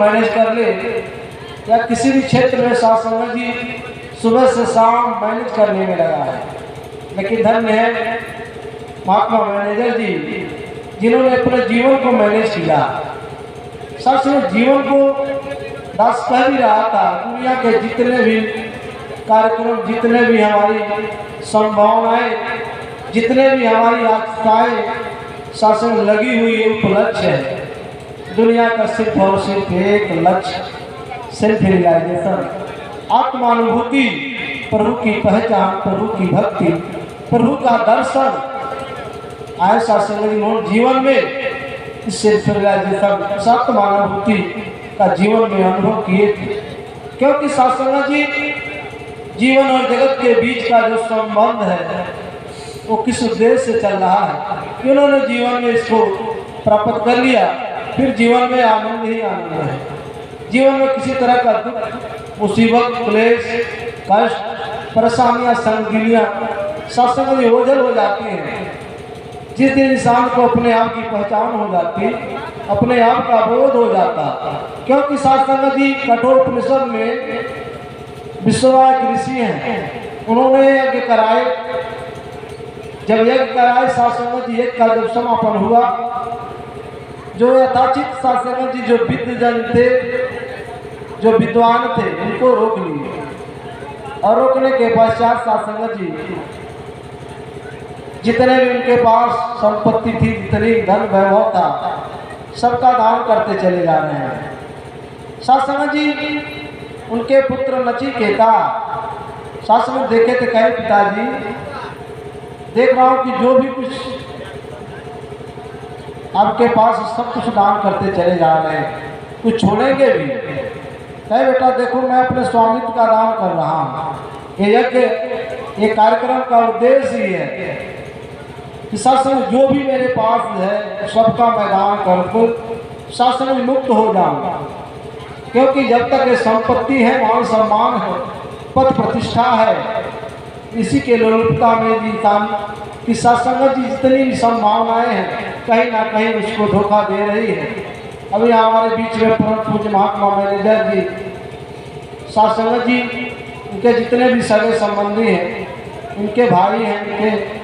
Manage कर ले या किसी भी क्षेत्र में सासंग जी सुबह से शाम मैनेज करने में लगा है। लेकिन धन्य है महात्मा मैनेजर जी जिन्होंने अपने जीवन को मैनेज किया। सच में जीवन को दास कह भी रहा था, दुनिया के जितने भी कार्यक्रम, जितने भी हमारी संभावनाएं, जितने भी हमारी आस्थाएं शासन लगी हुई है उपलक्ष्य है। दुनिया का सिर्फ और सिर्फ एक लक्ष्य, सेल्फ रियलाइजेशन, आत्मानुभूति, प्रभु की पहचान, प्रभु की भक्ति, प्रभु का दर्शन। आए शासन जीवन में इस सेल्फ रियलाइजेशन, आत्मानुभूति का जीवन में अनुभव किए थे। क्योंकि शासन जी जीवन और जगत के बीच का जो संबंध है वो किस उद्देश्य से चल रहा है, इन्होंने जीवन में इसको प्राप्त कर लिया। फिर जीवन में आनंद ही आनंद है। जीवन में किसी तरह का दुख, मुसीबत, क्लेश, कष्ट, परेशानियां, संगीनियां शासन में ओझल हो जाती हैं। जिस दिन इंसान को अपने आप की पहचान हो जाती, अपने आप का बोध हो जाता, क्योंकि शासन जी कठोपनिषद में विश्ववाक ऋषि हैं, उन्होंने यज्ञ कराए। जब यज्ञ कराए शासन जी यज्ञ का जब समापन हुआ, जो यथाचित शासन जी जो विद्वजन थे, जो विद्वान थे, उनको रोक लिए और रोकने के पश्चात शासन जी जितने भी उनके पास संपत्ति थी, जितनी धन वैभव था, सबका दान करते चले जा रहे हैं। शासन जी उनके पुत्र नचिकेता शासन देखे थे, कहे पिताजी देख रहा हूँ कि जो भी कुछ आपके पास सब कुछ दान करते चले जा रहे हैं, कुछ छोड़ेंगे भी? कहे बेटा देखो मैं अपने स्वामित्व का दान कर रहा हूँ। ये यज्ञ, ये कार्यक्रम का उद्देश्य ही है कि शासन जो भी मेरे पास है सबका मैं दान करके शासन में मुक्त हो जाऊंगा। क्योंकि जब तक ये संपत्ति है, मान सम्मान है, पद प्रतिष्ठा है, इसी के लोलुपता में जी कि शासन जी जितनी भी संभावनाएं हैं कहीं ना कहीं उसको धोखा दे रही है। अभी हमारे बीच में परम पूज्य महात्मा मैनेजर जी, शासन जी, उनके जितने भी सगे संबंधी हैं, उनके भाई हैं, उनके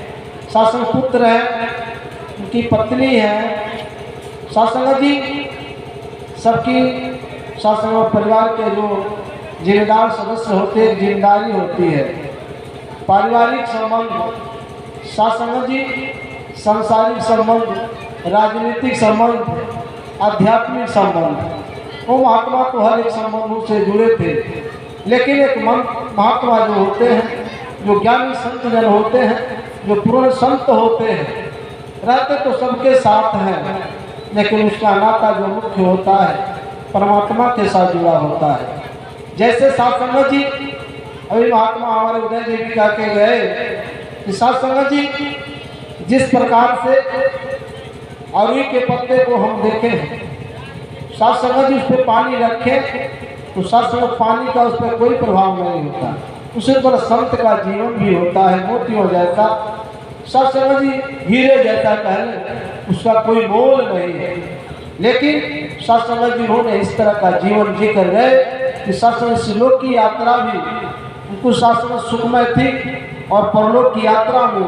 शासन पुत्र हैं, उनकी पत्नी है, शासन जी सबकी शासन परिवार के जो जिम्मेदार सदस्य होते हैं, जिम्मेदारी होती है। पारिवारिक संबंध, शासन जी सांसारिक संबंध, राजनीतिक संबंध, आध्यात्मिक संबंध, वो महात्मा तो हर एक संबंधों से जुड़े थे। लेकिन एक महात्मा जो होते हैं, जो ज्ञानी संत जन होते हैं, जो पूर्ण संत होते हैं, रहते तो सबके साथ हैं, लेकिन उसका नाता जो मुख्य होता है परमात्मा के साथ जुड़ा होता है। जैसे शासन जी, अभी महात्मा हमारे उदय जी भी कह के गए कि शासन जी जिस प्रकार से अरुई के पत्ते को हम देखें, शासन जी उस पर पानी रखें तो शासन पानी का उस पर कोई प्रभाव नहीं होता। उसी तरह संत का जीवन भी होता है मोतियों जैसा, शासन जी हीरे जैसा, कहने उसका कोई मोल नहीं है। लेकिन शासन जी उन्होंने इस तरह का जीवन जी कर गए कि शासन श्रीलोक की यात्रा भी उनको शासन सुखमय थी और परलोक की यात्रा में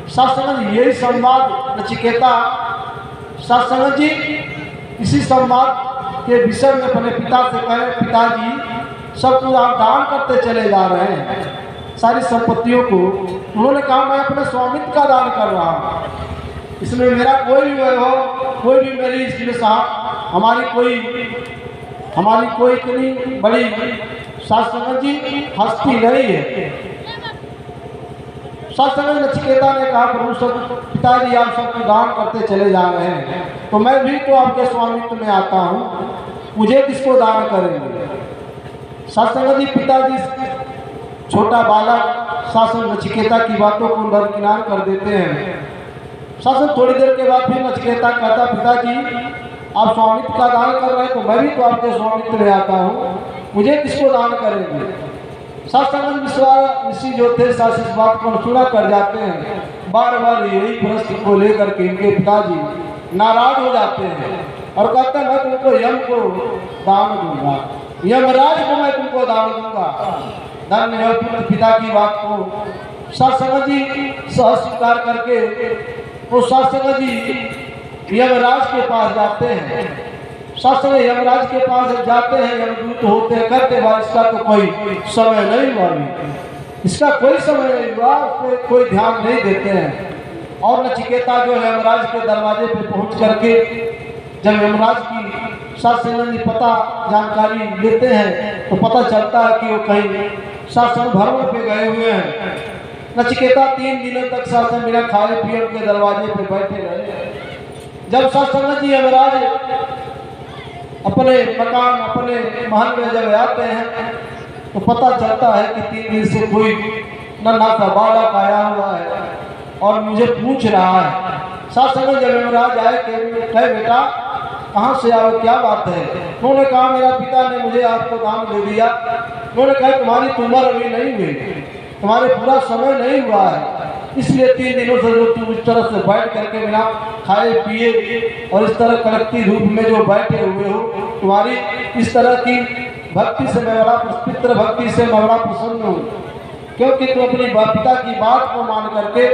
शासन यही संवाद नचिकेता, शासन जी इसी संवाद के विषय में अपने पिता से कहे, पिताजी सब कुछ आप दान करते चले जा रहे हैं, सारी संपत्तियों को। उन्होंने कहा मैं अपने स्वामित्व का दान कर रहा हूँ, इसमें मेरा कोई भी वैभव, कोई भी मेरी इसमें हमारी कोई इतनी बड़ी शासन जी हस्ती नहीं है। शासन नचिकेता ने कहा प्रभु सब पिताजी आप सबको दान करते चले जा रहे हैं, तो मैं भी तो आपके स्वामित्व में आता हूँ, मुझे किसको दान करेंगे? शासन जी पिताजी छोटा बालक शासन नचिकेता की बातों को दरकिनार कर देते हैं। शासन थोड़ी देर के बाद फिर नचिकेता कहता पिताजी आप स्वामित्व का दान कर रहे हैं, तो मैं भी तो आपके स्वामित्व में आता हूँ, मुझे किसको दान करेंगे? शासन विश्वास ऋषि जो थे शासन इस बात को सुना कर जाते हैं, बार बार यही प्रश्न को लेकर के इनके पिताजी नाराज हो जाते हैं। और कहते हैं मैं तुमको यम को दान दूंगा, यमराज को मैं तुमको दान दूंगा। धन्य है पुत्र पिता की बात को सत्संग जी सह स्वीकार करके वो सत्संग जी यमराज के पास जाते हैं। सत्संग यमराज के पास जाते हैं, यमदूत होते हैं, कहते भाई इसका तो कोई समय नहीं हुआ, इसका कोई समय नहीं हुआ, उस पर कोई ध्यान नहीं देते हैं। और नचिकेता जो है यमराज के दरवाजे पे पहुंच करके जब यमराज की सत्संग जी पता जानकारी लेते हैं तो पता चलता है कि वो कहीं सत्संग भ्रमण पे गए हुए हैं। नचिकेता 3 दिनों तक सत्संग बिना खाए पिए उनके दरवाजे पे बैठे रहे। जब सत्संग जी यमराज अपने मकान अपने महल में जब आते हैं तो पता चलता है कि 3 दिन से कोई नन्हा सा बालक आया हुआ है और मुझे पूछ रहा है। सत्संग जब यमराज आए कहे बेटा कहाँ से आओ, क्या बात है? उन्होंने कहा मेरा पिता ने मुझे आपको दान दे दिया। उन्होंने कहा तुम्हारी उम्र अभी नहीं हुई, तुम्हारे पूरा समय नहीं हुआ है, इसलिए 3 दिनों से जो तुम इस तरह से बैठ करके बिना खाए पिए और इस तरह कड़कती धूप में जो बैठे हुए हो, तुम्हारी इस तरह की भक्ति से मैं बड़ा पितृ भक्ति से मैं बड़ा प्रसन्न हूँ, क्योंकि तुम अपनी पिता की बात को मान करके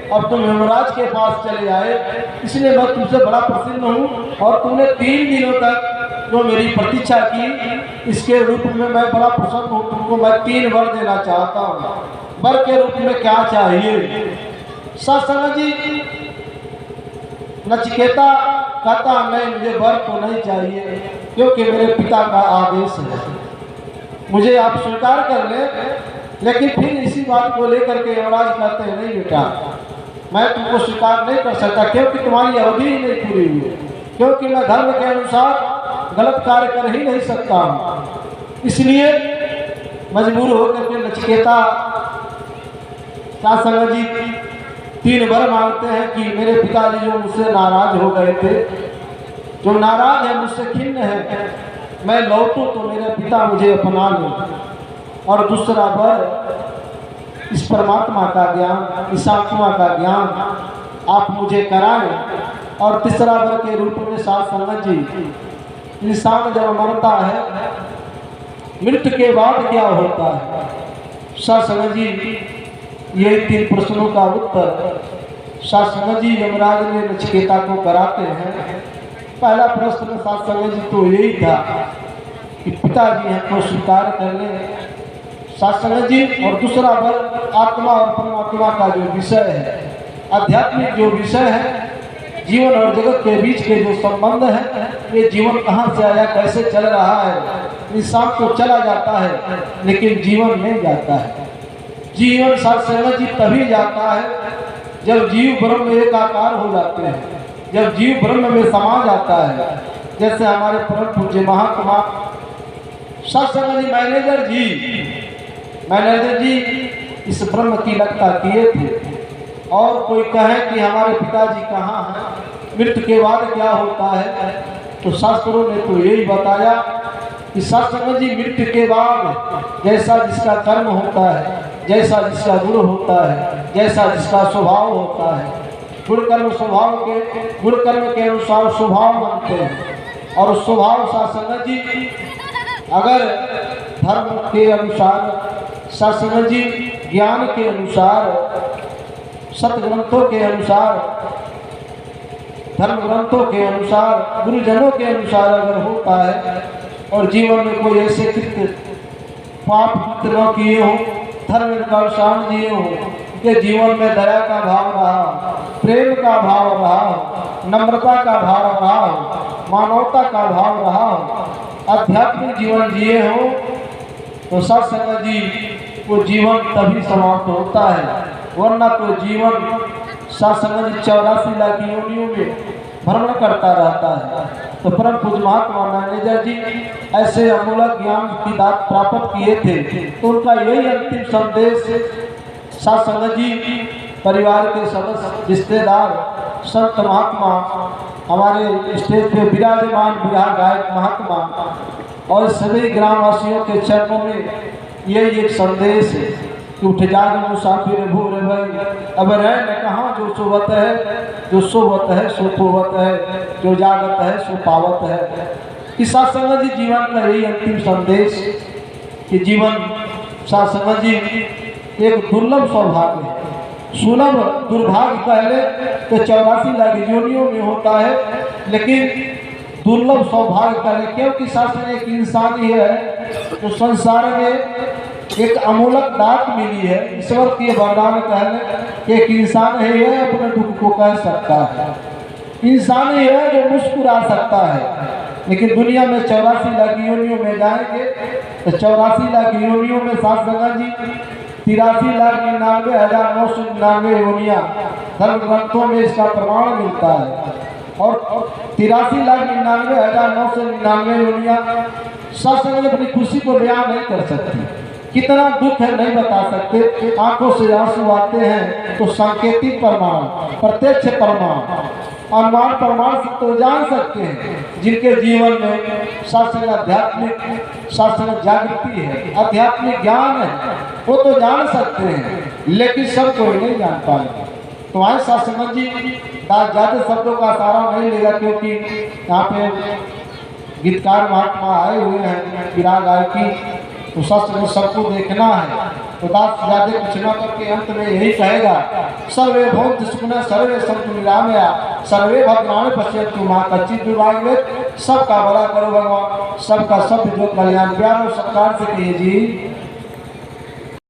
और तुम यमराज के पास चले आए, इसलिए मैं तुमसे बड़ा प्रसन्न हूँ। और तुमने 3 दिनों तक जो मेरी प्रतीक्षा की, इसके रूप में मैं बड़ा प्रसन्न हूँ। तुमको मैं 3 वर देना चाहता हूँ। वर के रूप में क्या चाहिए? सत्संग जी नचिकेता कहता नहीं, मुझे वर तो नहीं चाहिए, क्योंकि मेरे पिता का आदेश है, मुझे आप स्वीकार कर ले। लेकिन फिर इसी बात को लेकर के यमराज कहते हैं नहीं बेटा, मैं तुमको स्वीकार नहीं कर सकता, क्योंकि तुम्हारी अवधि ही नहीं पूरी हुई, क्योंकि मैं धर्म के अनुसार गलत कार्य कर ही नहीं सकता हूँ। इसलिए मजबूर होकर के नचिकेता सत्संग जी 3 वर मांगते हैं कि मेरे पिताजी जो मुझसे नाराज हो गए थे, जो नाराज है, मुझसे खिन्न है, मैं लौटूं तो मेरे पिता मुझे अपना लें। और दूसरा वर इस परमात्मा का ज्ञान, इस आत्मा का ज्ञान आप मुझे कराएं। और तीसरा वर के रूप में सत्संग जी इंसान जब मरता है, मृत्यु के बाद क्या होता है? सत्संग जी ये 3 प्रश्नों का उत्तर सत्संग जी यमराज ने नचिकेता को कराते हैं। पहला प्रश्न सत्संग जी तो यही था कि पिताजी हमको स्वीकार कर ले सत्संग जी। और दूसरा वर आत्मा और परमात्मा का जो विषय है, आध्यात्मिक जो विषय है, जीवन और जगत के बीच के जो संबंध है, ये जीवन कहाँ से आया, कैसे चल रहा है। इंसान तो चला जाता है लेकिन जीवन नहीं जाता है। जीवन सत्संग जी तभी जाता है जब जीव ब्रह्म में एकाकार हो जाते हैं, जब जीव ब्रह्म में समा जाता है। जैसे हमारे परम पूज्य महात्मा सत्संग जी मैनेजर जी इस ब्रह्म की लगता किए थे। और कोई कहे कि हमारे पिताजी कहाँ हैं, मृत्यु के बाद क्या होता है, तो शास्त्रों ने तो यही बताया कि सत्संग जी मृत्यु के बाद जैसा जिसका कर्म होता है, जैसा जिसका गुण होता है, जैसा जिसका स्वभाव होता है, गुण कर्म के अनुसार स्वभाव बनते हैं। और स्वभाव सत्संग जी अगर धर्म के अनुसार, सत्संग जी ज्ञान के अनुसार, सतग्रंथों के अनुसार, धर्म ग्रंथों के अनुसार, गुरुजनों के अनुसार अगर होता है और जीवन में कोई ऐसे कृत्य पाप कृत्य न किए हो, धर्म का अनुसार जिए हो, कि जीवन में दया का भाव रहा, प्रेम का भाव रहा, नम्रता का भाव रहा, मानवता का भाव रहा, आध्यात्मिक जीवन जिए हो, तो सत्संग जी वो जीवन तभी समाप्त होता है। वरना तो जीवन सत्संग जी 84 लाख योनियों में भ्रमण करता रहता है। तो परम पूज्य महात्मा मैनेजर जी ऐसे अमूलक ज्ञान की दात प्राप्त किए थे, तो उनका यही अंतिम संदेश सत्संग जी परिवार के सदस्य, रिश्तेदार, संत महात्मा, हमारे स्टेज पे विराजमान बिहार गायक महात्मा और सभी ग्रामवासियों के चरणों में ये एक संदेश है कि उठ जाग मुसाफिर भूर भई, अब रह न कहाँ जो सोवत है, जो सोवत है सो पोवत है, जो जागत है सो पावत है। कि साथ संगत जी जीवन का यही अंतिम संदेश कि जीवन साथ संगत जी एक दुर्लभ सौभाग्य है। सुलभ दुर्भाग्य पहले तो 84 लाख योनियों में होता है, लेकिन दुर्लभ सौभाग्य पहले, क्योंकि शासन एक इंसान ही है तो संसार में एक अमूलक दात मिली है। ईश्वर के वरदान कहने कि एक इंसान ही है अपने दुख को कह सकता है, इंसान ही है जो मुस्कुरा सकता है। लेकिन दुनिया में 84 लाख योनियों में जाएंगे तो 84 लाख योनियों में साथ संगत जी 83,99,999 योनियाँ धर्म ग्रंथों में इसका प्रमाण मिलता है। और 83,99,999 योनियाँ साथ संगत अपनी खुशी को बयान नहीं कर सकती। कितना दुख है नहीं बता सकते। आंखों से आंसू आते हैं तो सांकेतिक प्रमाण, प्रत्यक्ष प्रमाण, अनुमान प्रमाण से तो जान सकते हैं। जिनके जीवन में शास्त्र आध्यात्मिक शास्त्र जागृति है, आध्यात्मिक ज्ञान है, वो तो जान सकते हैं, लेकिन सब कोई नहीं जान पाएंगे। तो आए शास्त्र जी ज़्यादा शब्दों का सहारा नहीं लेगा, क्योंकि यहाँ पे गीतकार महात्मा आए हुए हैं विराग आय की, तो शास्त्र में सबको देखना है। तो दास ज़्यादा कुछ न करके अंत में यही कहेगा, सर्वे भवन्तु सुखिनः सर्वे सन्तु निरामया सर्वे भद्राणि पश्यन्तु मां कश्चित् दुर्भाग्येत्। सबका भला करो भगवान, सबका सब जो कल्याण। प्यार और सत्कार से कहिए जी।